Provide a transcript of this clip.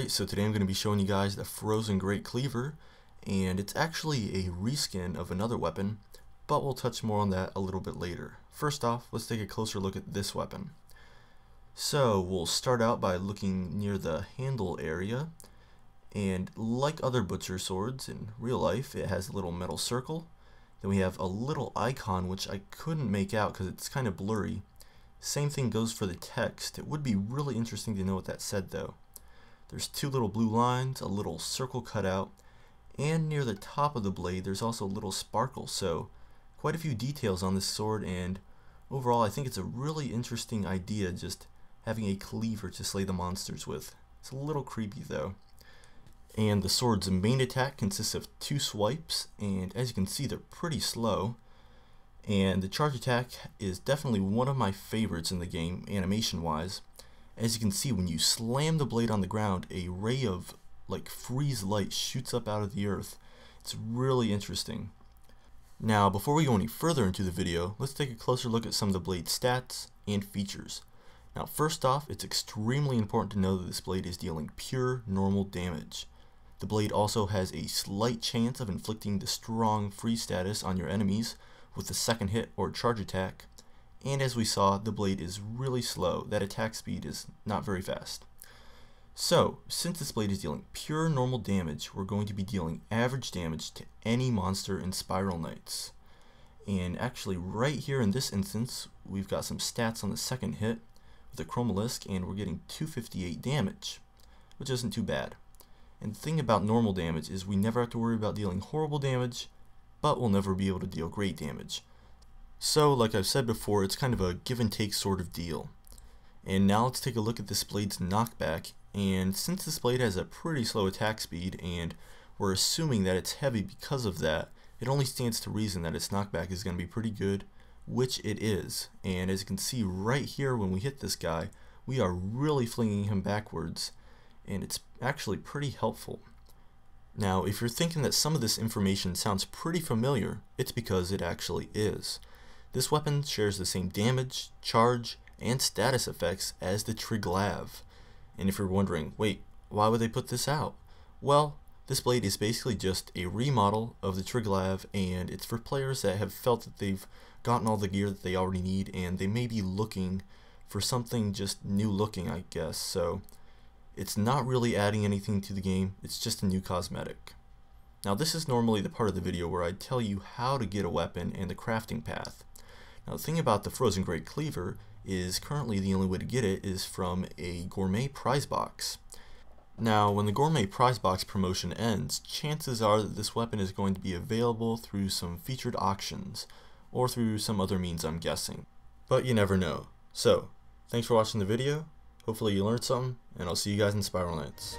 Alright, so today I'm going to be showing you guys the Frozen Great Cleaver, and it's actually a reskin of another weapon, but we'll touch more on that a little bit later. First off, let's take a closer look at this weapon. So we'll start out by looking near the handle area, and like other butcher swords in real life, it has a little metal circle. Then we have a little icon which I couldn't make out because it's kind of blurry. Same thing goes for the text. It would be really interesting to know what that said though. There's two little blue lines, a little circle cut out, and near the top of the blade there's also a little sparkle, so quite a few details on this sword, and overall I think it's a really interesting idea just having a cleaver to slay the monsters with. It's a little creepy though. And the sword's main attack consists of 2 swipes, and as you can see they're pretty slow. And the charge attack is definitely one of my favorites in the game, animation wise. As you can see, when you slam the blade on the ground, a ray of like freeze light shoots up out of the earth. It's really interesting. Now, before we go any further into the video, let's take a closer look at some of the blade's stats and features. Now, first off, it's extremely important to know that this blade is dealing pure normal damage. The blade also has a slight chance of inflicting the strong freeze status on your enemies with the second hit or charge attack. And as we saw, the blade is really slow. That attack speed is not very fast. So, since this blade is dealing pure normal damage, we're going to be dealing average damage to any monster in Spiral Knights. And actually right here in this instance, we've got some stats on the second hit with a Chromalisk, and we're getting 258 damage, which isn't too bad. And the thing about normal damage is we never have to worry about dealing horrible damage, but we'll never be able to deal great damage. So, like I've said before, it's kind of a give and take sort of deal. And now let's take a look at this blade's knockback, and since this blade has a pretty slow attack speed, and we're assuming that it's heavy because of that, it only stands to reason that its knockback is going to be pretty good, which it is. And as you can see right here, when we hit this guy, we are really flinging him backwards, and it's actually pretty helpful. Now, if you're thinking that some of this information sounds pretty familiar, it's because it actually is. This weapon shares the same damage, charge, and status effects as the triglav. And if you're wondering, wait, why would they put this out? Well, this blade is basically just a remodel of the triglav, and it's for players that have felt that they've gotten all the gear that they already need, and they may be looking for something just new looking, I guess. So it's not really adding anything to the game, it's just a new cosmetic. Now, this is normally the part of the video where I tell you how to get a weapon and the crafting path. Now, the thing about the Frozen Great Cleaver is currently the only way to get it is from a gourmet prize box. Now, when the gourmet prize box promotion ends, chances are that this weapon is going to be available through some featured auctions, or through some other means, I'm guessing. But you never know. So, thanks for watching the video, hopefully you learned something, and I'll see you guys in Spiral Knights.